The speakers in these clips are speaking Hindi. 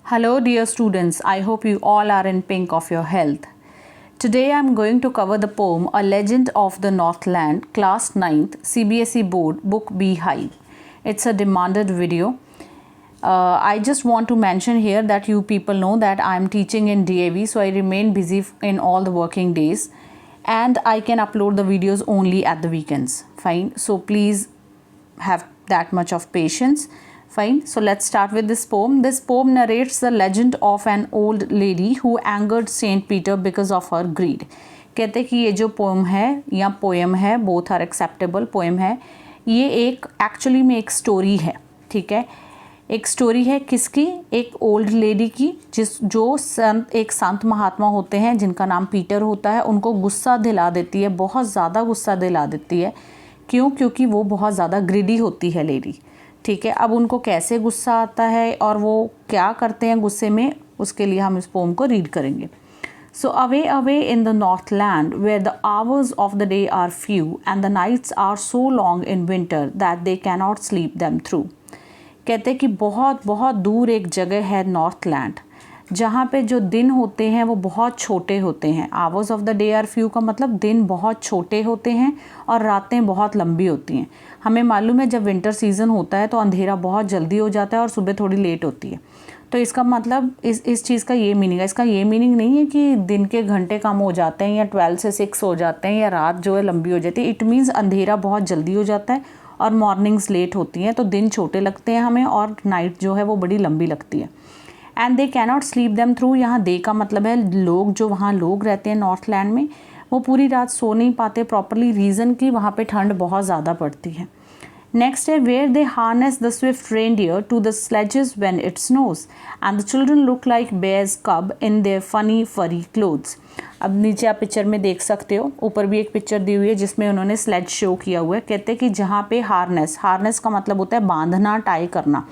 Hello dear students, I hope you all are in pink of your health. Today I am going to cover the poem A Legend of the Northland, Class 9th, CBSE Board, Book Beehive. It's a demanded video. I just want to mention here that you people know that I am teaching in DAV, so I remain busy in all the working days and I can upload the videos only at the weekends. Fine, so please have that much of patience. Fine, so let's start with this poem. This poem narrates the legend of an old lady who angered Saint Peter because of her greed. कहते कि ये जो पोम है या पोएम है, बोथ आर एक्सेप्टेबल, पोएम है, ये एक एक्चुअली में एक स्टोरी है. ठीक है, एक स्टोरी है किसकी? एक ओल्ड लेडी की, एक संत महात्मा होते हैं जिनका नाम पीटर होता है. उनको गुस्सा दिला देती है, बहुत ज़्यादा गुस्सा दिला देती है. क्यों? क्योंकि वो बहुत ज़्यादा ग्रीडी होती है लेडी. ठीक है, अब उनको कैसे गुस्सा आता है और वो क्या करते हैं गुस्से में, उसके लिए हम इस पोम को रीड करेंगे. So away away in the north land where the hours of the day are few and the nights are so long in winter that they can not sleep them through. कहते कि बहुत बहुत दूर एक जगह है नॉर्थ लैंड, जहाँ पे जो दिन होते हैं वो बहुत छोटे होते हैं. Hours of the day are few का मतलब दिन बहुत छोटे होते हैं और रातें बहुत लंबी होती हैं. हमें मालूम है जब विंटर सीज़न होता है तो अंधेरा बहुत जल्दी हो जाता है और सुबह थोड़ी लेट होती है. तो इसका मतलब इस चीज़ का ये मीनिंग है. इसका ये मीनिंग नहीं है कि दिन के घंटे कम हो जाते हैं या 12 से 6 हो जाते हैं या रात जो है लंबी हो जाती है. इट मीन्स अंधेरा बहुत जल्दी हो जाता है और मॉर्निंग्स लेट होती हैं, तो दिन छोटे लगते हैं हमें और नाइट जो है वो बड़ी लंबी लगती है. And they cannot sleep them through. यहाँ दे का मतलब है लोग, जो वहाँ लोग रहते हैं नॉर्थ लैंड में, वो पूरी रात सो नहीं पाते प्रॉपरली. रीज़न कि वहाँ पे ठंड बहुत ज़्यादा पड़ती है. नेक्स्ट है where they harness the swift reindeer to the sledges when it snows and the children look like bears cub in their funny furry clothes. अब नीचे आप पिक्चर में देख सकते हो, ऊपर भी एक पिक्चर दी हुई है जिसमें उन्होंने स्लेज शो किया हुआ है. कहते हैं कि जहाँ पे हार्नेस का मतलब होता है बांधना, टाई करना.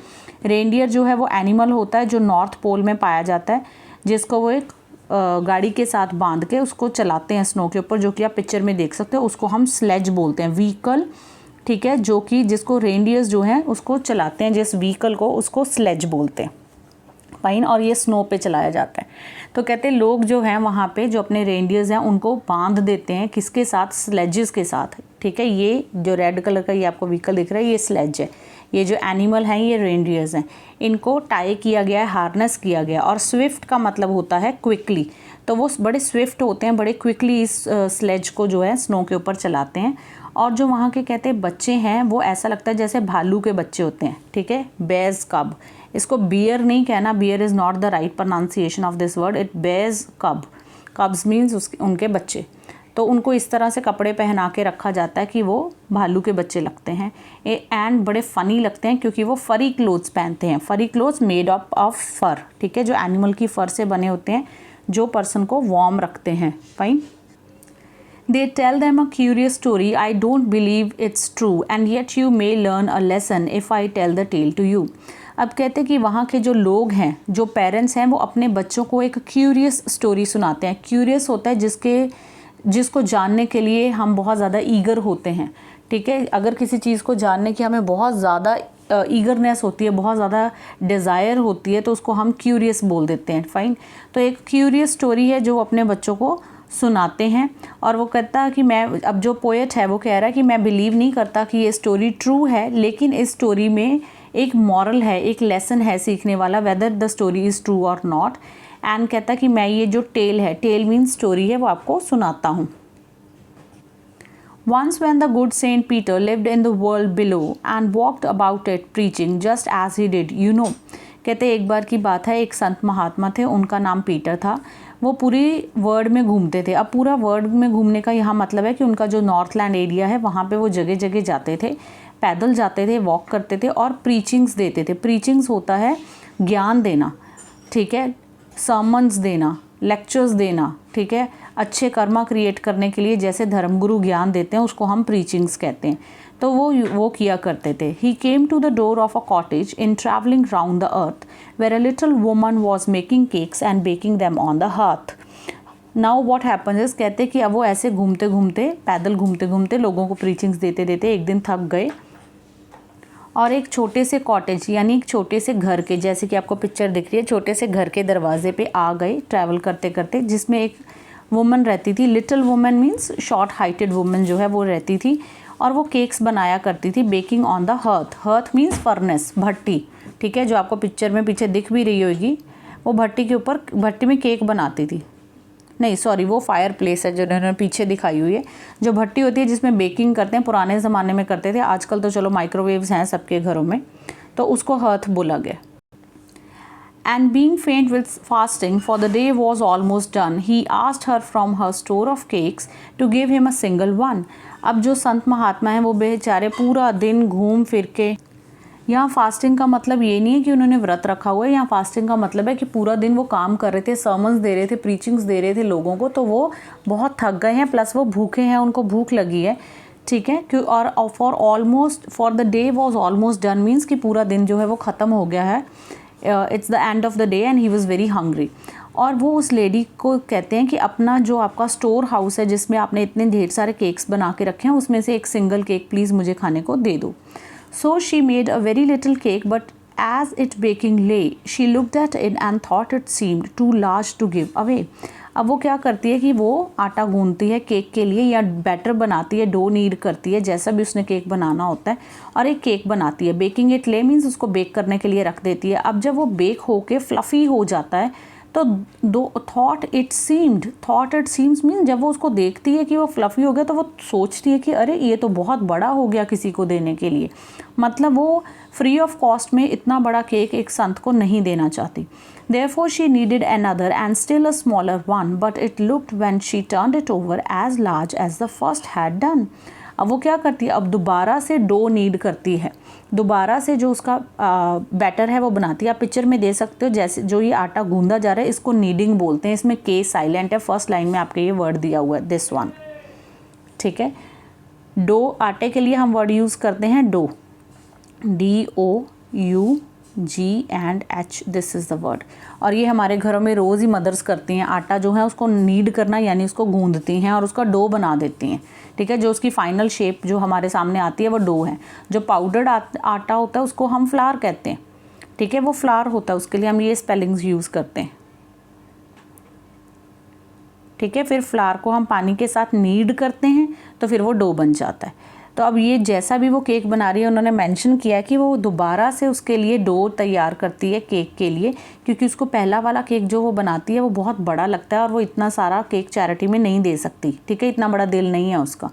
रेनडियर जो है वो एनिमल होता है जो नॉर्थ पोल में पाया जाता है, जिसको वो एक गाड़ी के साथ बांध के उसको चलाते हैं स्नो के ऊपर, जो कि आप पिक्चर में देख सकते हो. उसको हम स्लेज बोलते हैं, व्हीकल. ठीक है, जो कि जिसको रेनडियर्स जो हैं उसको चलाते हैं, जिस व्हीकल को, उसको स्लेज बोलते हैं. फाइन, और ये स्नो पे चलाया जाता है. तो कहते हैं लोग जो हैं वहाँ पे जो अपने रेनडियर्स हैं उनको बांध देते हैं, किसके साथ? स्लेजेस के साथ. ठीक है, ये जो रेड कलर का ये आपको व्हीकल दिख रहा है ये स्लेज है. ये जो एनिमल हैं ये रेनडियर्स हैं, इनको टाई किया गया है, हार्नेस किया गया. और स्विफ्ट का मतलब होता है क्विकली, तो वो बड़े स्विफ्ट होते हैं, बड़े क्विकली इस स्लेज को जो है स्नो के ऊपर चलाते हैं. और जो वहाँ के कहते हैं बच्चे हैं वो ऐसा लगता है जैसे भालू के बच्चे होते हैं. ठीक है, बेयर्स कब. इसको बियर नहीं कहना, beer is not the right pronunciation of this word. It bears cub. Cubs means उनके बच्चे. तो उनको इस तरह से कपड़े पहना के रखा जाता है कि वो भालू के बच्चे लगते हैं. एंड बड़े फ़नी लगते हैं क्योंकि वो फरी क्लोथ्स पहनते हैं. फरी क्लोथ्स मेड अप ऑफ फर. ठीक है, जो एनिमल की फर से बने होते हैं, जो पर्सन को वार्म रखते हैं. Fine. They tell them a curious story. I don't believe it's true and yet you may learn a lesson if I tell the tale to you. अब कहते हैं कि वहाँ के जो लोग हैं, जो पेरेंट्स हैं, वो अपने बच्चों को एक क्यूरियस स्टोरी सुनाते हैं. क्यूरियस होता है जिसको जानने के लिए हम बहुत ज़्यादा ईगर होते हैं. ठीक है, अगर किसी चीज़ को जानने की हमें बहुत ज़्यादा ईगरनेस होती है, बहुत ज़्यादा डिज़ायर होती है, तो उसको हम क्यूरियस बोल देते हैं. फाइन, तो एक क्यूरियस स्टोरी है जो अपने बच्चों को सुनाते हैं. और वो कहता है कि अब जो पोएट है वो कह रहा है कि मैं बिलीव नहीं करता कि ये स्टोरी ट्रू है, लेकिन इस स्टोरी में एक मॉरल है, एक लेसन है सीखने वाला, whether the story is true और नॉट. एंड कहता है कि मैं ये जो टेल है, टेल मीन्स स्टोरी है, वो आपको सुनाता हूँ. Once when the good Saint Peter lived in the world below and walked about it preaching just as he did, you know. कहते एक बार की बात है, एक संत महात्मा थे, उनका नाम पीटर था. वो पूरी वर्ल्ड में घूमते थे. अब पूरा वर्ल्ड में घूमने का यहाँ मतलब है कि उनका जो नॉर्थ लैंड एरिया है वहाँ पे वो जगह जगह जाते थे, पैदल जाते थे, वॉक करते थे और प्रीचिंग्स देते थे. प्रीचिंग्स होता है ज्ञान देना. ठीक है, सर्मन्स देना, लेक्चर्स देना. ठीक है, अच्छे कर्मा क्रिएट करने के लिए जैसे धर्मगुरु ज्ञान देते हैं उसको हम प्रीचिंग्स कहते हैं. तो वो किया करते थे. He came to the door of a cottage in travelling round the earth where a little woman was making cakes and baking them on the hearth. Now what happens is, कहते कि अब वो ऐसे घूमते घूमते, पैदल घूमते घूमते लोगों को प्रीचिंग्स देते देते एक दिन थक गए और एक छोटे से कॉटेज यानी एक छोटे से घर के, जैसे कि आपको पिक्चर दिख रही है, छोटे से घर के दरवाजे पे आ गए ट्रैवल करते करते, जिसमें एक वुमन रहती थी। Little woman means short heighted woman जो है वो रहती थी, और वो केक्स बनाया करती थी baking on the hearth. Hearth means furnace, भट्टी, ठीक है, जो आपको पिक्चर में पीछे दिख भी रही होगी। वो भट्टी के ऊपर, भट्टी में केक बनाती थी। नहीं सॉरी, वो फायर प्लेस है जो इन्होंने पीछे दिखाई हुई है। जो भट्टी होती है जिसमें बेकिंग करते हैं, पुराने ज़माने में करते थे, आजकल तो चलो माइक्रोवेव्स हैं सबके घरों में, तो उसको हर्थ बोला गया। And being faint with fasting, for the day was almost done, he asked her from her store of cakes to give him a single one. अब जो संत महात्मा हैं वो बेचारे पूरा दिन घूम फिर के, यहाँ फास्टिंग का मतलब ये नहीं है कि उन्होंने व्रत रखा हुआ है, यहाँ फास्टिंग का मतलब है कि पूरा दिन वो काम कर रहे थे, सर्मन्स दे रहे थे, प्रीचिंग्स दे रहे थे लोगों को, तो वो बहुत थक गए हैं, प्लस वो भूखे हैं, उनको भूख लगी है, ठीक है। क्यों, और for the day was almost done means कि पूरा दिन जो है वो ख़त्म हो गया है। It's the end of the day and he was very hungry. और वो उस लेडी को कहते हैं कि अपना जो आपका स्टोर हाउस है जिसमें आपने इतने ढेर सारे केक्स बना के रखे हैं, उसमें से एक सिंगल केक प्लीज़ मुझे खाने को दे दो। So she made a very little cake, but as it baking lay she looked at it and thought it seemed too large to give away. अब वो क्या करती है कि वो आटा गूंथती है केक के लिए, या बैटर बनाती है, डो नीड करती है, जैसा भी उसने केक बनाना होता है, और एक केक बनाती है। बेकिंग इट ले मीन्स उसको बेक करने के लिए रख देती है। अब जब वो बेक होके फ्लफ़ी हो जाता है तो थॉट इट सीम्स मीन जब वो उसको देखती है कि वो फ्लफ़ी हो गया तो वो सोचती है कि अरे ये तो बहुत बड़ा हो गया किसी को देने के लिए। मतलब वो फ्री ऑफ कॉस्ट में इतना बड़ा केक एक संत को नहीं देना चाहती। Therefore she needed another and still a smaller one, but it looked when she turned it over as large as the first had done. अब वो क्या करती है, अब दोबारा से डो नीड करती है, दोबारा से जो उसका बैटर है वो बनाती है। आप पिक्चर में दे सकते हो, जैसे जो ये आटा गूंदा जा रहा है इसको नीडिंग बोलते हैं। इसमें के साइलेंट है, फर्स्ट लाइन में आपके ये वर्ड दिया हुआ है, दिस वन, ठीक है। डो, आटे के लिए हम वर्ड यूज़ करते हैं dough, DOUGH, this is the word. और ये हमारे घरों में रोज़ ही मदर्स करती हैं, आटा जो है उसको नीड करना यानी उसको गूंदती हैं और उसका डो बना देती हैं, ठीक है। जो उसकी फाइनल शेप जो हमारे सामने आती है वो डो है। जो पाउडर्ड आटा होता है उसको हम फ्लावर कहते हैं, ठीक है, वो फ्लावर होता है, उसके लिए हम ये स्पेलिंग्स यूज़ करते हैं, ठीक है। फिर फ्लावर को हम पानी के साथ नीड करते हैं तो फिर वो डो बन जाता है। तो अब ये जैसा भी वो केक बना रही है, उन्होंने मेंशन किया कि वो दोबारा से उसके लिए डो तैयार करती है केक के लिए, क्योंकि उसको पहला वाला केक जो वो बनाती है वो बहुत बड़ा लगता है और वो इतना सारा केक चैरिटी में नहीं दे सकती, ठीक है, इतना बड़ा दिल नहीं है उसका।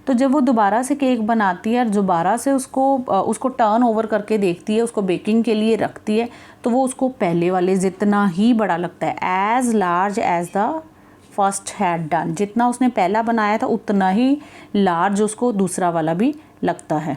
तो जब वो दोबारा से केक बनाती है और दोबारा से उसको टर्न ओवर करके देखती है, उसको बेकिंग के लिए रखती है, तो वो उसको पहले वाले जितना ही बड़ा लगता है, as large as the first had done. जितना उसने पहला बनाया था उतना ही लार्ज उसको दूसरा वाला भी लगता है।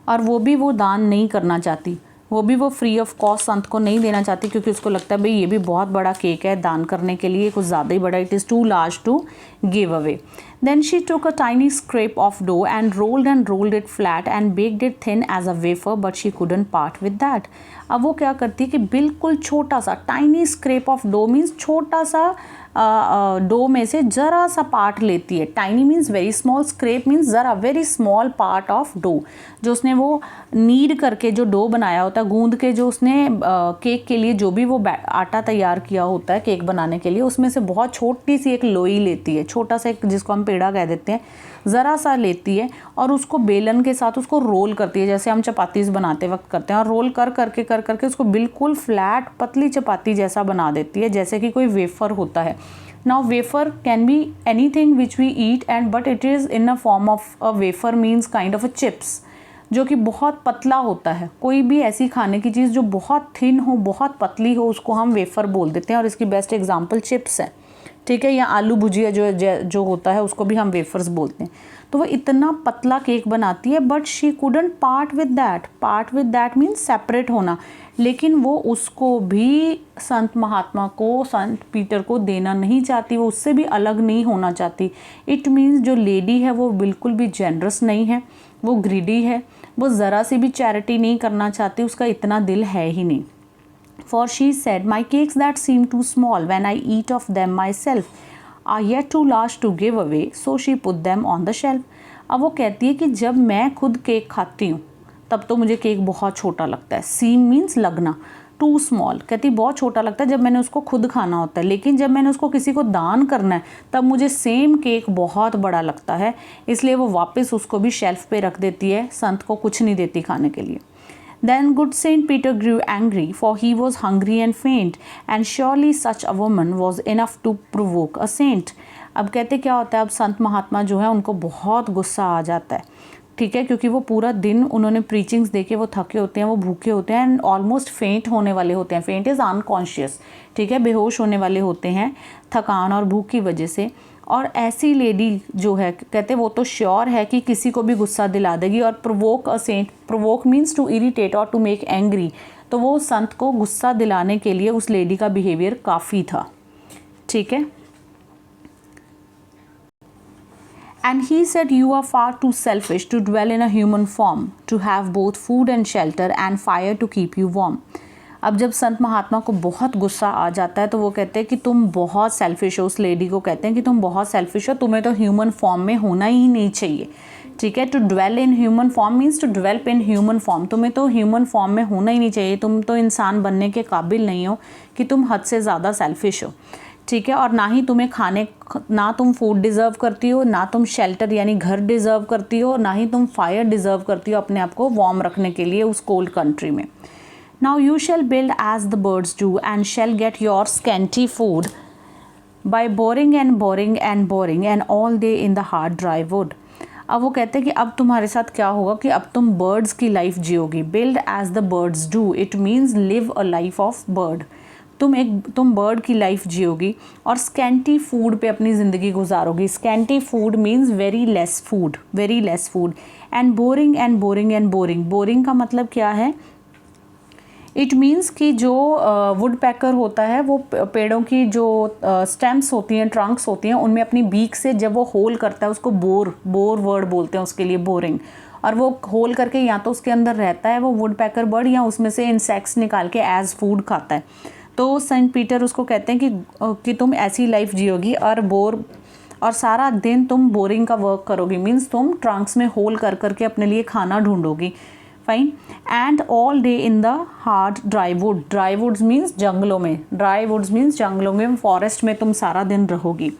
और वो भी वो दान नहीं करना चाहती, वो भी वो फ्री ऑफ कॉस्ट संत को नहीं देना चाहती, क्योंकि उसको लगता है भाई ये भी बहुत बड़ा केक है, दान करने के लिए कुछ ज़्यादा ही बड़ा, it is too large to give away. Then she took a tiny scrape of dough and rolled it flat and baked it thin as a wafer, but she couldn't part with that. अब वो क्या करती है कि बिल्कुल छोटा सा tiny scrap of dough means छोटा सा डो में से ज़रा सा पार्ट लेती है। Tiny means very small, scrap means ज़रा, very small part of dough जो उसने वो नीड करके जो डो बनाया होता है, गूंद के जो उसने केक के लिए जो भी वो आटा तैयार किया होता है केक बनाने के लिए, उसमें से बहुत छोटी सी एक लोई लेती है, छोटा सा एक, जिसको हम पेड़ा कह देते हैं, ज़रा सा लेती है और उसको बेलन के साथ उसको रोल करती है, जैसे हम चपातीस बनाते वक्त करते हैं, और रोल कर करके उसको बिल्कुल फ्लैट पतली चपाती जैसा बना देती है, जैसे कि कोई वेफर होता है। Now wafer can be anything which we eat and but it is in a form of a wafer means kind of a chips, जो कि बहुत पतला होता है। कोई भी ऐसी खाने की चीज़ जो बहुत थिन हो, बहुत पतली हो, उसको हम वेफर बोल देते हैं, और इसकी बेस्ट एग्जांपल चिप्स है, ठीक है, या आलू भुजिया जो होता है उसको भी हम वेफर्स बोलते हैं। तो वो इतना पतला केक बनाती है, but she couldn't part with that means separate होना, लेकिन वो उसको भी संत महात्मा को, संत पीटर को देना नहीं चाहती, वो उससे भी अलग नहीं होना चाहती। इट मीन्स जो लेडी है वो बिल्कुल भी जेनरस नहीं है, वो ग्रीडी है, वो ज़रा सी भी चैरिटी नहीं करना चाहती, उसका इतना दिल है ही नहीं। For she said, my cakes that seem too small when I eat of them myself are yet too large to give away, so she put them on the shelf. अब वो कहती है कि जब मैं खुद केक खाती हूँ तब तो मुझे केक बहुत छोटा लगता है। सीम मीन्स लगना, टू स्मॉल, कहती बहुत छोटा लगता है जब मैंने उसको खुद खाना होता है, लेकिन जब मैंने उसको किसी को दान करना है तब मुझे सेम केक बहुत बड़ा लगता है। इसलिए वो वापस उसको भी शेल्फ पे रख देती है, संत को कुछ नहीं देती खाने के लिए। Then good Saint Peter grew angry, for he was hungry and faint, and surely such a woman was enough to provoke a saint. अब कहते क्या होता है, अब संत महात्मा जो है उनको बहुत गुस्सा आ जाता है, ठीक है, क्योंकि वो पूरा दिन उन्होंने प्रीचिंग्स देके वो थके होते हैं, वो भूखे होते हैं एंड ऑलमोस्ट फेंट होने वाले होते हैं। फेंट इज़ अनकॉन्शियस, ठीक है, बेहोश होने वाले होते हैं थकान और भूख की वजह से। और ऐसी लेडी जो है, कहते वो तो श्योर है कि किसी को भी गुस्सा दिला देगी। और provoke a saint, provoke means to irritate और टू मेक एंग्री, तो वो संत को गुस्सा दिलाने के लिए उस लेडी का बिहेवियर काफ़ी था, ठीक है। And he said, you are far too selfish to dwell in a human form, to have both food and shelter and fire to keep you warm. अब जब संत महात्मा को बहुत गुस्सा आ जाता है तो वो कहते हैं कि तुम बहुत सेल्फिश हो, उस लेडी को कहते हैं कि तुम बहुत सेल्फिश हो, तुम्हें तो ह्यूमन फॉर्म में होना ही नहीं चाहिए, ठीक है। To dwell in human form means to develop in human form, तुम्हें तो ह्यूमन फॉर्म में होना ही नहीं चाहिए, तुम तो इंसान बनने के काबिल नहीं हो कि तुम हद से ज़्यादा सेल्फिश हो, ठीक है। और ना ही तुम्हें खाने, ना तुम फूड डिज़र्व करती हो, ना तुम शेल्टर यानी घर डिज़र्व करती हो, ना ही तुम फायर डिज़र्व करती हो अपने आप को वार्म रखने के लिए उस कोल्ड कंट्री में। Now you shall build as the birds do and shall get your scanty food by boring and boring and boring and all day in the hard dry wood. अब वो कहते हैं कि अब तुम्हारे साथ क्या होगा कि अब तुम बर्ड्स की life जियोगी। Build as the birds do, it means live a life of bird. तुम बर्ड की लाइफ जियोगी और स्कैंटी फूड पे अपनी ज़िंदगी गुजारोगी। Scanty food means very less food, very less food. And boring and boring and boring, boring का मतलब क्या है, इट मीन्स कि जो वुड पैकर होता है वो पेड़ों की जो स्टेम्स होती हैं, ट्रंक्स होती हैं, उनमें अपनी बीक से जब वो होल करता है उसको बोर वर्ड बोलते हैं उसके लिए, बोरिंग। और वो होल करके या तो उसके अंदर रहता है वो वुड पैकर बर्ड या उसमें से इंसेक्ट्स निकाल के एज फूड खाता है। तो सेंट पीटर उसको कहते हैं कि तुम ऐसी लाइफ जियोगी और सारा दिन तुम बोरिंग का वर्क करोगी, मीन्स तुम ट्रंक्स में होल कर करके अपने लिए खाना ढूंढोगी, fine. And all day in the hard dry wood, dry woods means जंगलों में, ड्राई वुड्स मीन्स जंगलों में, फॉरेस्ट में तुम सारा दिन रहोगी।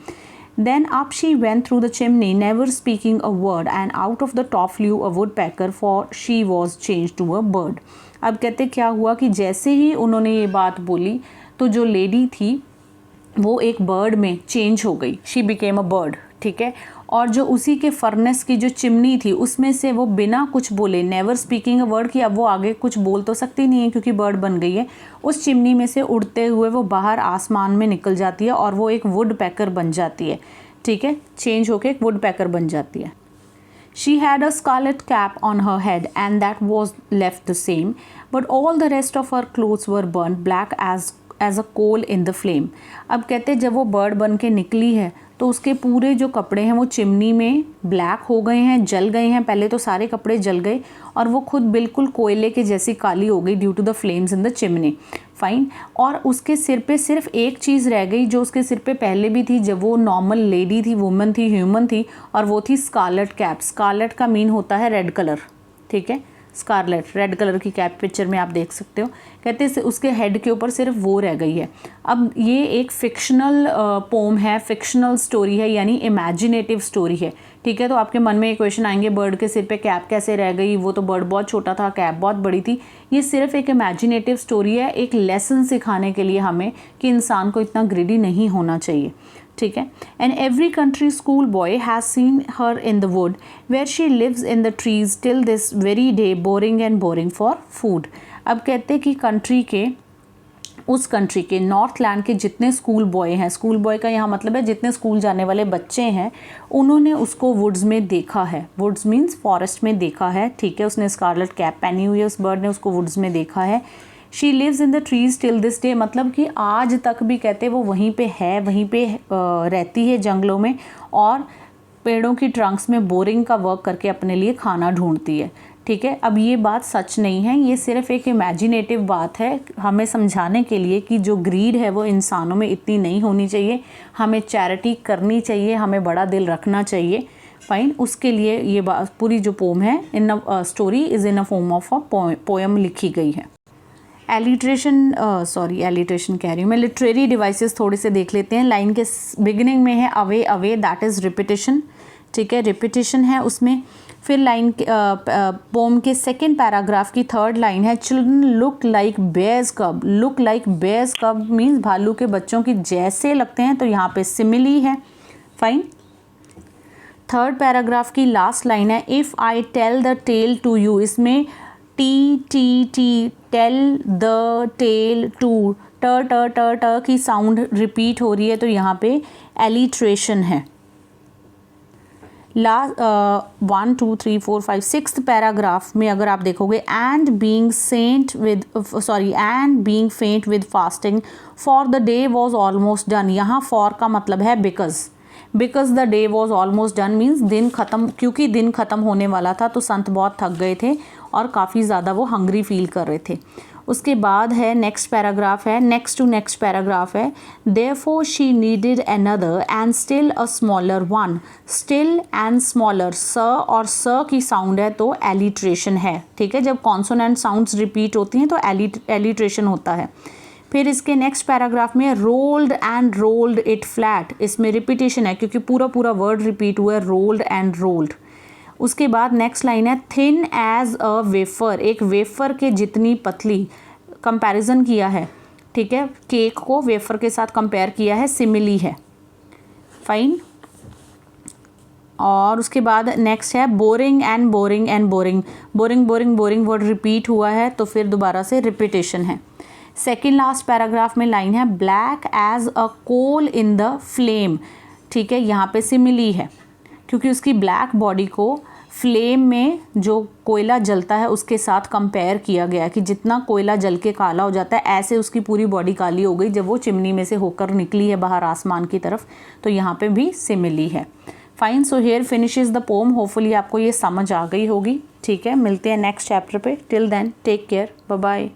Then up she went through the chimney, never speaking a word, and out of the top flew a woodpecker, for she was changed to a bird. अब कहते क्या हुआ कि जैसे ही उन्होंने ये बात बोली तो जो लेडी थी वो एक बर्ड में चेंज हो गई, शी बिकेम अ बर्ड, ठीक है। और जो उसी के फर्नेस की जो चिमनी थी उसमें से वो बिना कुछ बोले, नेवर स्पीकिंग अ वर्ड, कि अब वो आगे कुछ बोल तो सकती नहीं है क्योंकि बर्ड बन गई है, उस चिमनी में से उड़ते हुए वो बाहर आसमान में निकल जाती है और वो एक वुड पैकर बन जाती है, ठीक है, चेंज होके एक वुड पैकर बन जाती है। She had a scarlet cap on her head and that was left the same, but all the rest of her clothes were burnt black as a coal in the flame. अब कहते जब वो बर्ड बन के निकली है तो उसके पूरे जो कपड़े हैं वो चिमनी में ब्लैक हो गए हैं, जल गए हैं, पहले तो सारे कपड़े जल गए और वो खुद बिल्कुल कोयले के जैसी काली हो गई due to the flames in the chimney, fine. और उसके सिर पे सिर्फ एक चीज़ रह गई जो उसके सिर पे पहले भी थी जब वो नॉर्मल लेडी थी, वुमन थी, ह्यूमन थी, और वो थी स्कारलेट कैप। स्कारलेट का मीन होता है रेड कलर, ठीक है, स्कारलेट रेड कलर की कैप पिक्चर में आप देख सकते हो। कहते हैं उसके हेड के ऊपर सिर्फ वो रह गई है। अब ये एक फिक्शनल पोम है, फिक्शनल स्टोरी है, यानी इमेजिनेटिव स्टोरी है, ठीक है। तो आपके मन में ये क्वेश्चन आएंगे बर्ड के सिर पे कैप कैसे रह गई, वो तो बर्ड बहुत छोटा था, कैप बहुत बड़ी थी। ये सिर्फ एक इमेजिनेटिव स्टोरी है, एक लेसन सिखाने के लिए हमें कि इंसान को इतना ग्रीडी नहीं होना चाहिए, ठीक है। And every country school boy has seen her in the wood where she lives in the trees till this very day boring and boring for food. अब कहते कि उस कंट्री के नॉर्थ लैंड के जितने स्कूल बॉय हैं, स्कूल बॉय का यहाँ मतलब है जितने स्कूल जाने वाले बच्चे हैं, उन्होंने उसको वुड्स में देखा है। वुड्स मीन्स फॉरेस्ट में देखा है, ठीक है। उसने स्कारलेट कैप पहनी हुई है, उस बर्ड ने उसको वुड्स में देखा है। She lives in the trees till this day, मतलब कि आज तक भी कहते वो वहीं पे है, वहीं पे रहती है जंगलों में और पेड़ों की ट्रंक्स में बोरिंग का वर्क करके अपने लिए खाना ढूंढती है, ठीक है। अब ये बात सच नहीं है, ये सिर्फ एक इमेजिनेटिव बात है हमें समझाने के लिए कि जो ग्रीड है वो इंसानों में इतनी नहीं होनी चाहिए, हमें चैरिटी करनी चाहिए, हमें बड़ा दिल रखना चाहिए, फाइन, उसके लिए ये पूरी जो पोम है in story is in a form of a poem लिखी गई है। एलिट्रेशन कह रही हूँ मैं, लिटरेरी डिवाइसेस थोड़े से देख लेते हैं। लाइन के बिगिनिंग में है away away, that is repetition, ठीक है, रिपीटिशन है उसमें। फिर लाइन पोम के सेकेंड पैराग्राफ की थर्ड लाइन है, चिल्ड्रन लुक लाइक बेयर्स कब। लुक लाइक बेयर्स कब मीन्स भालू के बच्चों की जैसे लगते हैं, तो यहाँ पे सिमिली है, फाइन। थर्ड पैराग्राफ की लास्ट लाइन है, if I tell the tale to you, इसमें T T T, tell the tale to, t t t ट की साउंड रिपीट हो रही है, तो यहाँ पे एलिट्रेशन है। लास्ट 1 2 3 4 5 6th पैराग्राफ में अगर आप देखोगे, एंड बीइंग फेंट with fasting for the day was almost done. यहाँ फॉर का मतलब है because the day was almost done means दिन ख़त्म, क्योंकि दिन ख़त्म होने वाला था तो संत बहुत थक गए थे और काफ़ी ज़्यादा वो हंग्री फील कर रहे थे। उसके बाद है नेक्स्ट पैराग्राफ है, नेक्स्ट टू नेक्स्ट पैराग्राफ है, therefore she needed another and still a smaller one. Still and smaller, स और स की साउंड है तो एलिट्रेशन है, ठीक है। जब कॉन्सोनेंट साउंड्स रिपीट होती हैं तो एलिट्रेशन होता है। फिर इसके नेक्स्ट पैराग्राफ में rolled and rolled it flat, इसमें रिपीटेशन है क्योंकि पूरा पूरा वर्ड रिपीट हुआ है, रोल्ड एंड रोल्ड। उसके बाद नेक्स्ट लाइन है, थिन एज अ वेफर, एक वेफर के जितनी पतली, कंपैरिजन किया है, ठीक है, केक को वेफर के साथ कंपेयर किया है, सिमिली है, फाइन। और उसके बाद नेक्स्ट है boring and boring and boring, boring boring boring word repeat हुआ है तो फिर दोबारा से रिपीटेशन है। सेकेंड लास्ट पैराग्राफ में लाइन है, black as a coal in the flame, ठीक है, यहाँ पे सिमिली है क्योंकि उसकी ब्लैक बॉडी को फ्लेम में जो कोयला जलता है उसके साथ कंपेयर किया गया कि जितना कोयला जल के काला हो जाता है ऐसे उसकी पूरी बॉडी काली हो गई जब वो चिमनी में से होकर निकली है बाहर आसमान की तरफ, तो यहाँ पे भी सिमिली है, fine. So here finishes the pome. Hopefully आपको ये समझ आ गई होगी, ठीक है। मिलते हैं नेक्स्ट चैप्टर पे, till then take care, bye bye.